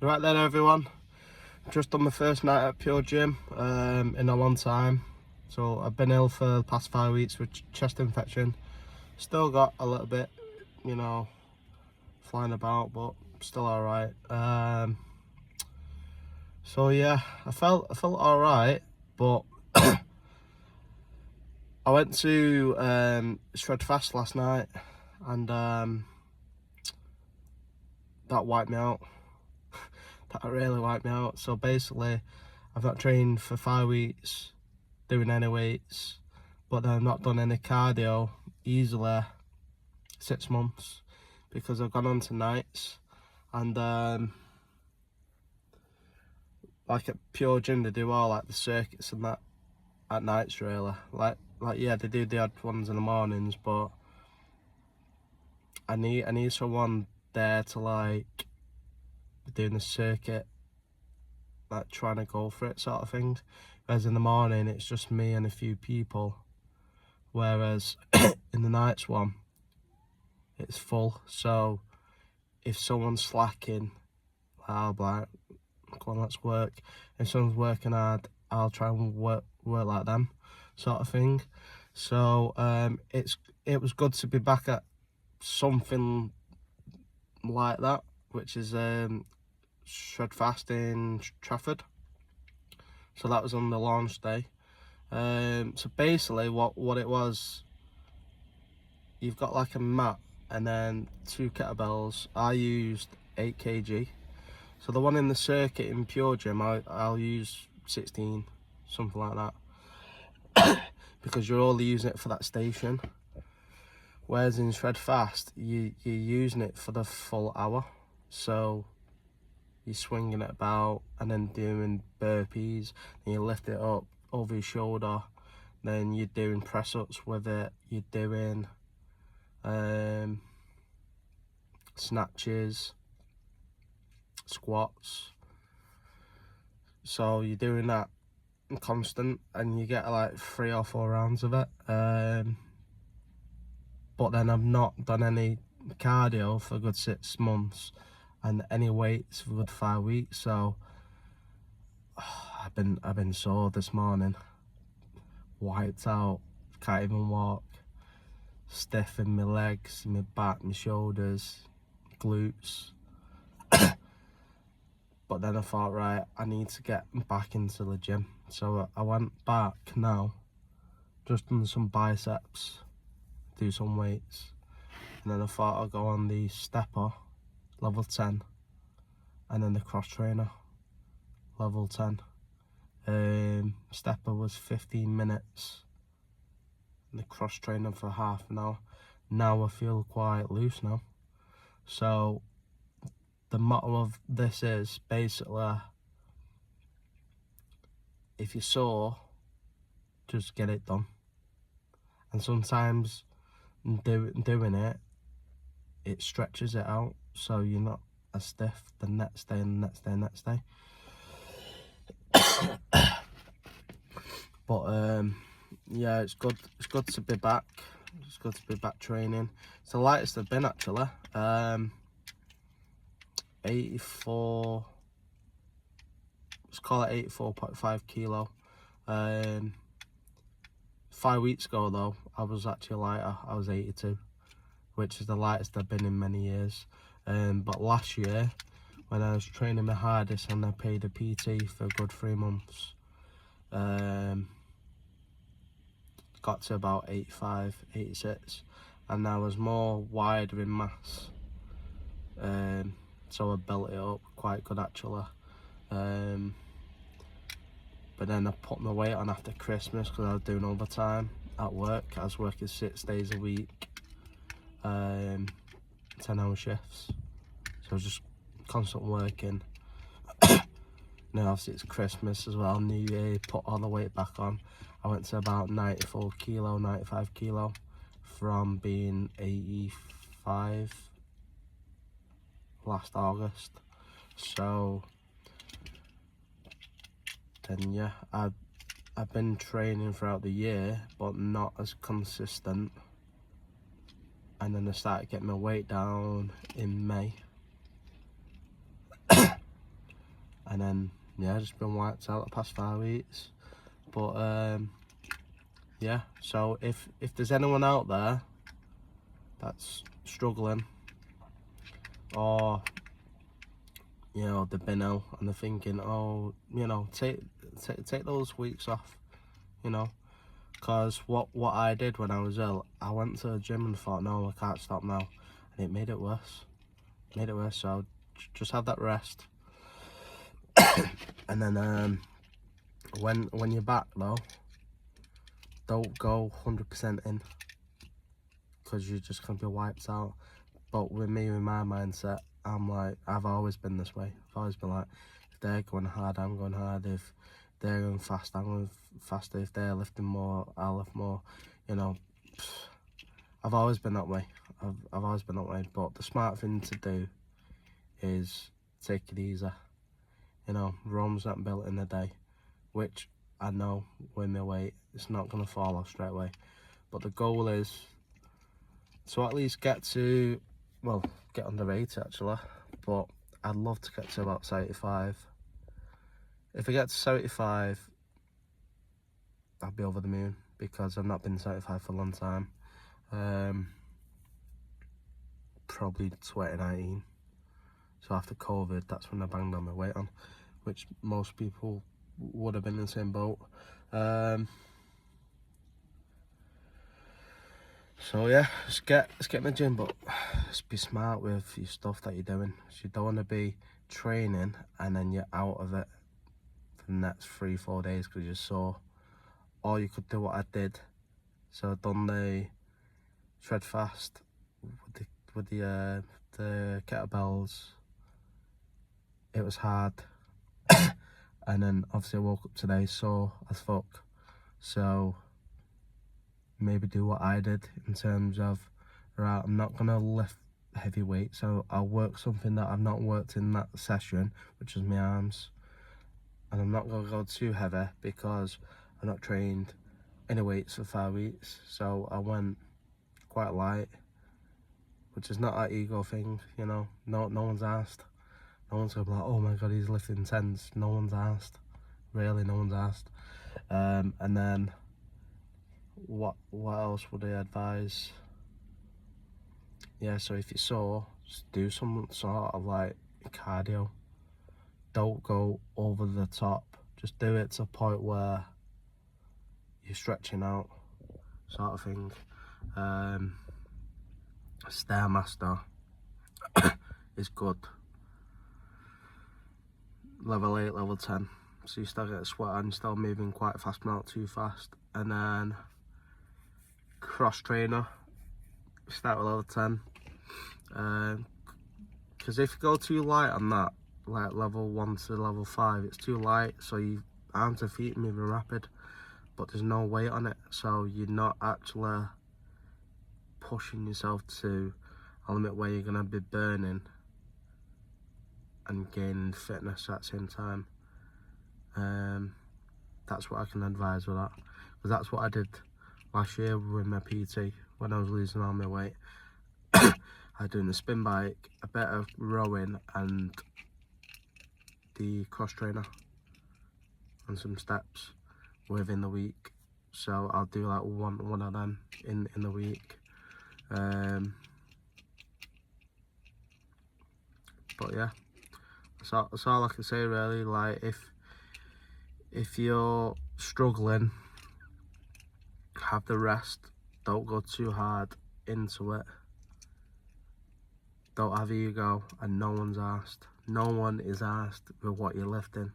Right then everyone, just done my first night at PureGym in a long time. So I've been ill for the past 5 weeks with chest infection. Still got a little bit, you know, flying about, but still alright. So yeah, I felt alright, but I went to Shredfast last night and that wiped me out. That really wiped me out. So basically, I've not trained for 5 weeks, doing any weights, but then I've not done any cardio easily 6 months because I've gone on to nights. And like at PureGym, they do all like the circuits and that at nights really. Like yeah, they do the odd ones in the mornings, but I need someone there to like be doing the circuit, like trying to go for it sort of thing. Whereas in the morning it's just me and a few people, whereas in the nights one it's full. So if someone's slacking, I'll be like, come on, let's work. If someone's working hard, I'll try and work like them sort of thing. So it was good to be back at something like that, which is ShredFast in Trafford. So that was on the launch day. So basically what it was, you've got like a mat and then 2 kettlebells. I used 8 kg. So the one in the circuit in PureGym, I'll use 16, something like that, because you're only using it for that station. Whereas in ShredFast, you're using it for the full hour. So you're swinging it about and then doing burpees, and you lift it up over your shoulder, then you're doing press-ups with it, you're doing snatches, squats. So you're doing that constant and you get like 3 or 4 rounds of it. But then I've not done any cardio for a good 6 months and any weights for a good 5 weeks. So I've been sore this morning, wiped out, can't even walk, stiff in my legs, my back, my shoulders, glutes. But then I thought, right, I need to get back into the gym. So I went back now, just done some biceps, do some weights. And then I thought I'd go on the stepper, level 10, and then the cross trainer, level 10. Stepper was 15 minutes, and the cross trainer for half an hour. Now I feel quite loose now. So the motto of this is basically, if you're sore, just get it done. And sometimes doing it, it stretches it out, so you're not as stiff the next day and the next day and next day. But yeah, it's good to be back. It's good to be back training. It's the lightest I've been actually. 84, let's call it 84.5 kilo. 5 weeks ago though, I was actually lighter. I was 82, which is the lightest I've been in many years. But last year, when I was training my hardest and I paid a PT for a good 3 months, got to about 85, 86, and I was more wider in mass. So I built it up quite good actually. But then I put my weight on after Christmas because I was doing overtime at work. I was working 6 days a week, 10-hour shifts. So I was just constant working. Now obviously it's Christmas as well, New Year, put all the weight back on. I went to about 94 kilo, 95 kilo from being 85 last August. So then yeah, I've been training throughout the year but not as consistent, and then I started getting my weight down in May. and then yeah, just been wiped out the past 5 weeks. But yeah, so if there's anyone out there that's struggling, or you know, they've been ill and they're thinking, oh, you know, take those weeks off, you know, because what I did when I was ill, I went to the gym and thought, no, I can't stop now, and it made it worse. So just have that rest. And then when you're back though, don't go 100% in, because you're just gonna be wiped out. But with me, with my mindset, I'm like, I've always been this way. I've always been like, if they're going hard, I'm going hard. If they're going fast, I'm going faster. If they're lifting more, I'll lift more. You know, I've always been that way. I've always been that way. But the smart thing to do is take it easy. You know, Rome's not built in a day, which I know with my weight, it's not going to fall off straight away. But the goal is to at least get to, well, get under 80 actually, but I'd love to get to about 75. If I get to 75, I'll be over the moon, because I've not been 75 for a long time. Probably 2019. So after COVID, that's when I banged on my weight on, which most people would have been in the same boat. So yeah, let's get in the gym, but just be smart with your stuff that you're doing. So you don't want to be training and then you're out of it for the next 3-4 days because you're sore. Or you could do what I did. So I've done the ShredFast with the kettlebells. It was hard. And then obviously I woke up today sore as fuck. So maybe do what I did in terms of, right, I'm not gonna lift heavy weight, so I'll work something that I've not worked in that session, which is my arms. And I'm not gonna go too heavy because I've not trained any weights for 5 weeks. So I went quite light, which is not that ego thing, you know. No one's asked. No one's gonna be like, oh my god, he's lifting tens. No one's asked. Really, no one's asked. And then what else would I advise? Yeah, so if you're sore, just do some sort of like cardio. Don't go over the top. Just do it to a point where you're stretching out, sort of thing. Stairmaster is good. Level 8, level 10. So you still get a sweat and still moving quite fast, but not too fast. And then cross trainer, start with level 10. Because if you go too light on that, like level 1 to level 5, it's too light, so your arms and feet moving rapid, but there's no weight on it, so you're not actually pushing yourself to a limit where you're going to be burning and gaining fitness at the same time. That's what I can advise with that, because that's what I did last year with my PT when I was losing all my weight. I was doing the spin bike, a bit of rowing and the cross trainer and some steps within the week. So I'll do like one of them in the week. But yeah, that's all I can say really. Like if you're struggling, have the rest. Don't go too hard into it. Don't have ego, and no one's asked. No one is asked with what you're lifting.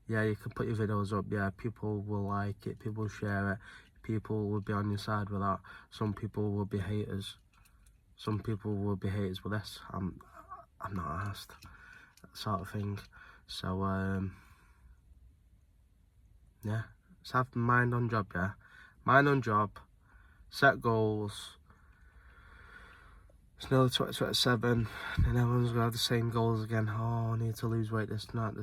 Yeah, you can put your videos up. Yeah, people will like it. People will share it. People will be on your side with that. Some people will be haters. Some people will be haters with this. I'm not asked, that sort of thing. So yeah, just have mind on job. Yeah, mind on job. Set goals. It's nearly 2027, and everyone's gonna have the same goals again. Oh, I need to lose weight, this, not.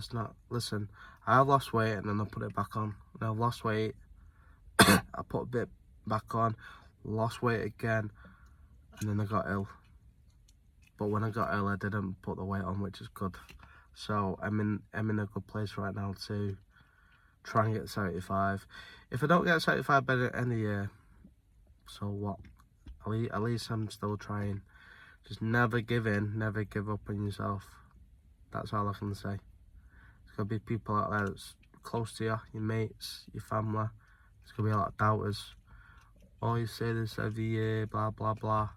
Listen, I've lost weight and then I put it back on. And I've lost weight, I put a bit back on, lost weight again, and then I got ill. But when I got ill, I didn't put the weight on, which is good. So I'm in a good place right now to try and get 75. If I don't get 75 by the end of the year, so what? At least I'm still trying. Just never give in, never give up on yourself. That's all I can say. There's gonna be people out there that's close to you, your mates, your family. There's gonna be a lot of doubters. Oh, you say this every year, blah blah blah.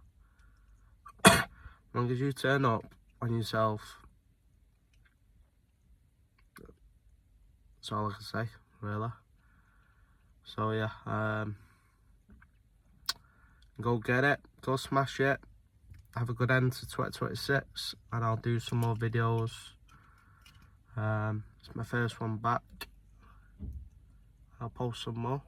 As long as you turn up on yourself, that's all I can say, really. So yeah, go get it, go smash it. Have a good end to 2026, and I'll do some more videos. It's my first one back. I'll post some more.